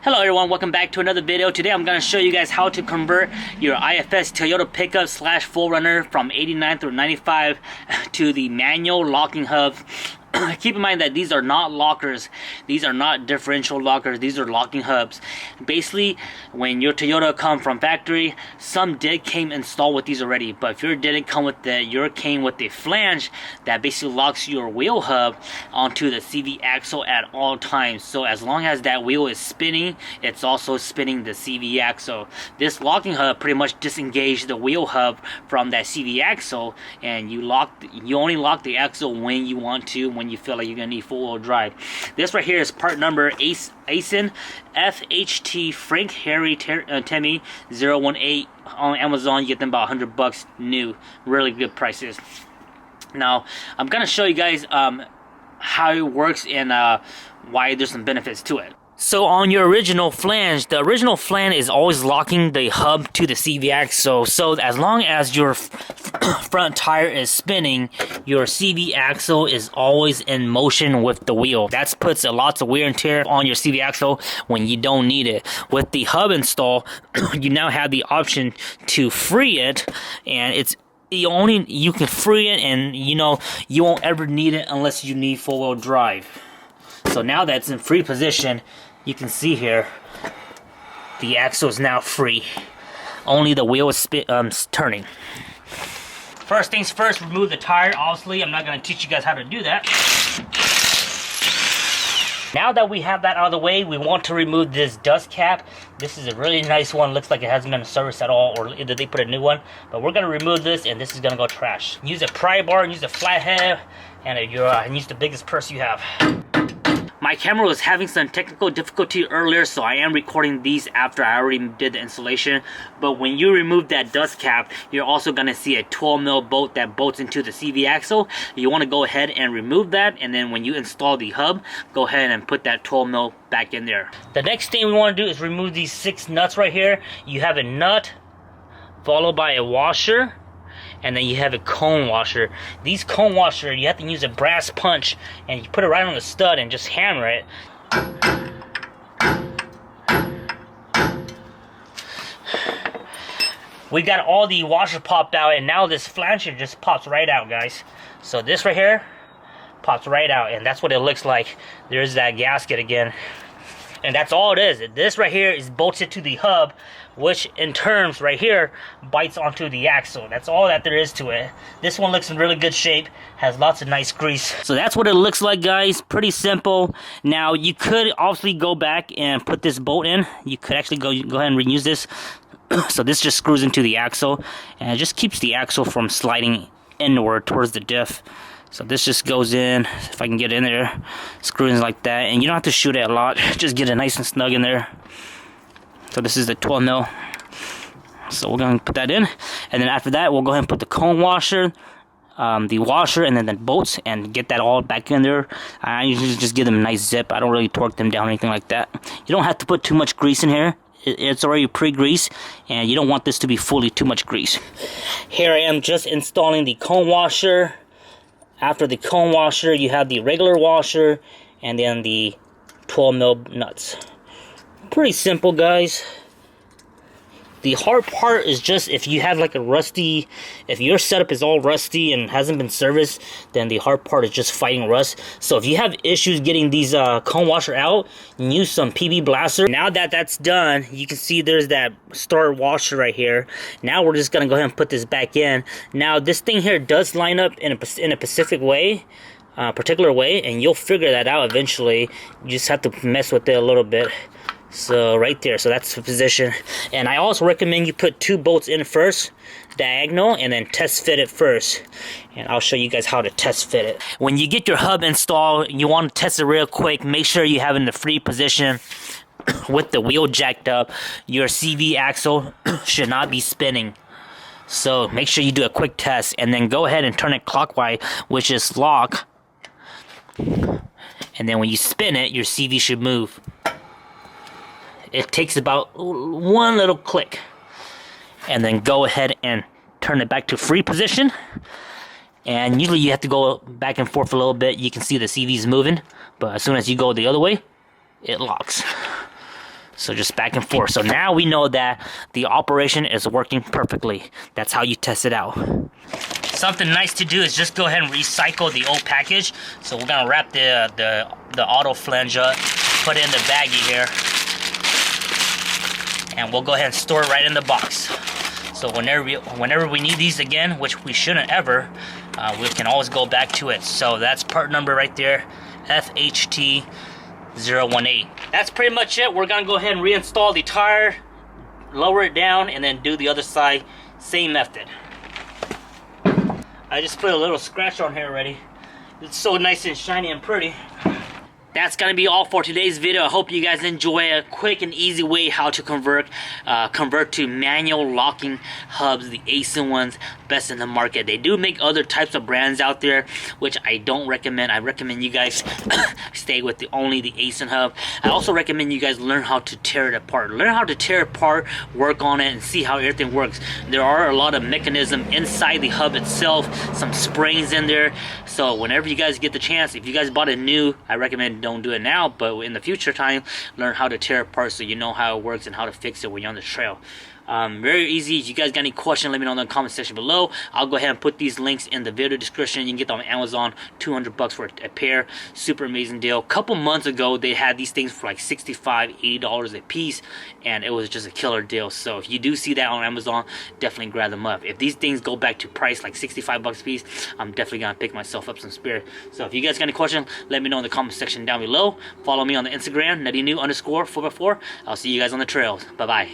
Hello everyone, welcome back to another video. Today I'm going to show you guys how to convert your IFS Toyota pickup slash 4Runner from 89 through 95 to the manual locking hub. Keep in mind that these are not lockers. These are not differential lockers. These are locking hubs. Basically, when your Toyota come from factory, some did came installed with these already. But if yours didn't come with that, yours came with a flange that basically locks your wheel hub onto the CV axle at all times. So as long as that wheel is spinning, it's also spinning the CV axle. This locking hub pretty much disengages the wheel hub from that CV axle, and you only lock the axle when you want to, when you feel like you're gonna need full-wheel drive. This right here is part number ASIN FHT Frank Harry Temmie 018 on Amazon. You get them about $100 new, really good prices. Now I'm gonna show you guys how it works and why there's some benefits to it. So on your original flange, the original flange is always locking the hub to the CV axle. So as long as your front tire is spinning, your CV axle is always in motion with the wheel. That puts a lot of wear and tear on your CV axle when you don't need it. With the hub install, you now have the option to free it, and you can free it, and you won't ever need it unless you need four-wheel drive. So now that's in free position, you can see here, the axle is now free. Only the wheel is turning. First things first, remove the tire. Obviously, I'm not going to teach you guys how to do that. Now that we have that out of the way, we want to remove this dust cap. This is a really nice one. Looks like it hasn't been serviced at all, or either they put a new one. But we're going to remove this, and this is going to go trash. Use a pry bar, and use a flathead, and use the biggest purse you have. My camera was having some technical difficulty earlier, so I am recording these after I already did the installation. But when you remove that dust cap, you're also going to see a 12mm bolt that bolts into the CV axle. You want to go ahead and remove that, and then when you install the hub, go ahead and put that 12mm back in there. The next thing we want to do is remove these 6 nuts right here. You have a nut followed by a washer, and then you have a cone washer. These cone washer, you have to use a brass punch, and you put it right on the stud and just hammer it. We got all the washer popped out, and now this flange just pops right out, guys. So this right here pops right out, and that's what it looks like. There's that gasket again. And that's all it is. This right here is bolted to the hub, which in terms right here bites onto the axle. That's all that there is to it. This one looks in really good shape, has lots of nice grease. So that's what it looks like, guys. Pretty simple. Now you could obviously go back and put this bolt in. You could actually go ahead and reuse this. So this just screws into the axle, and it just keeps the axle from sliding inward towards the diff. So this just goes in, if I can get in there, screw in like that, and you don't have to shoot it a lot, just get it nice and snug in there. So this is the 12mm, so we're going to put that in, and then after that we'll go ahead and put the cone washer, the washer, and then the bolts, and get that all back in there. I usually just give them a nice zip. I don't really torque them down or anything like that. You don't have to put too much grease in here. It's already pre-greased, and you don't want this to be fully too much grease. Here I am just installing the cone washer. After the cone washer, you have the regular washer, and then the 12mm nuts. Pretty simple, guys. The hard part is just if you have like if your setup is all rusty and hasn't been serviced, then the hard part is just fighting rust. So if you have issues getting these cone washer out, use some PB Blaster. Now that that's done, you can see there's that start washer right here. Now we're just gonna go ahead and put this back in. Now this thing here does line up in a particular way, and you'll figure that out eventually. You just have to mess with it a little bit. So right there, so that's the position. And I also recommend you put 2 bolts in first, diagonal, and then test fit it first. And I'll show you guys how to test fit it. When you get your hub installed, you want to test it real quick. Make sure you have it in the free position with the wheel jacked up. Your CV axle should not be spinning. So make sure you do a quick test, and then go ahead and turn it clockwise, which is lock. And then when you spin it, your CV should move. It takes about one little click, and then go ahead and turn it back to free position, and usually you have to go back and forth a little bit. You can see the CV's moving, but as soon as you go the other way, it locks. So just back and forth. So now we know that the operation is working perfectly. That's how you test it out. Something nice to do is just go ahead and recycle the old package. So we're gonna wrap the auto flange up, put it in the baggie here, and we'll go ahead and store it right in the box. So whenever we need these again, which we shouldn't ever, we can always go back to it. So that's part number right there, FHT018. That's pretty much it. We're gonna go ahead and reinstall the tire, lower it down, and then do the other side, same method. I just put a little scratch on here already. It's so nice and shiny and pretty. That's gonna be all for today's video. I hope you guys enjoy a quick and easy way how to convert to manual locking hubs, the ASIN ones, best in the market. They do make other types of brands out there, which I don't recommend. I recommend you guys stay with only the ASIN hub. I also recommend you guys learn how to tear it apart. Learn how to tear it apart, work on it, and see how everything works. There are a lot of mechanism inside the hub itself, some springs in there. So whenever you guys get the chance, if you guys bought it new, I recommend don't do it now, but in the future time, learn how to tear it apart so you know how it works and how to fix it when you're on the trail. Very easy. If you guys got any questions, let me know in the comment section below. I'll go ahead and put these links in the video description. You can get them on Amazon, 200 bucks for a pair. Super amazing deal. A couple months ago, they had these things for like $65, $80 a piece, and it was just a killer deal. So if you do see that on Amazon, definitely grab them up. If these things go back to price like 65 bucks a piece, I'm definitely gonna pick myself up some spare. So if you guys got any questions, let me know in the comment section down below. Follow me on the Instagram, NuttyNu_4x4. I'll see you guys on the trails. Bye bye.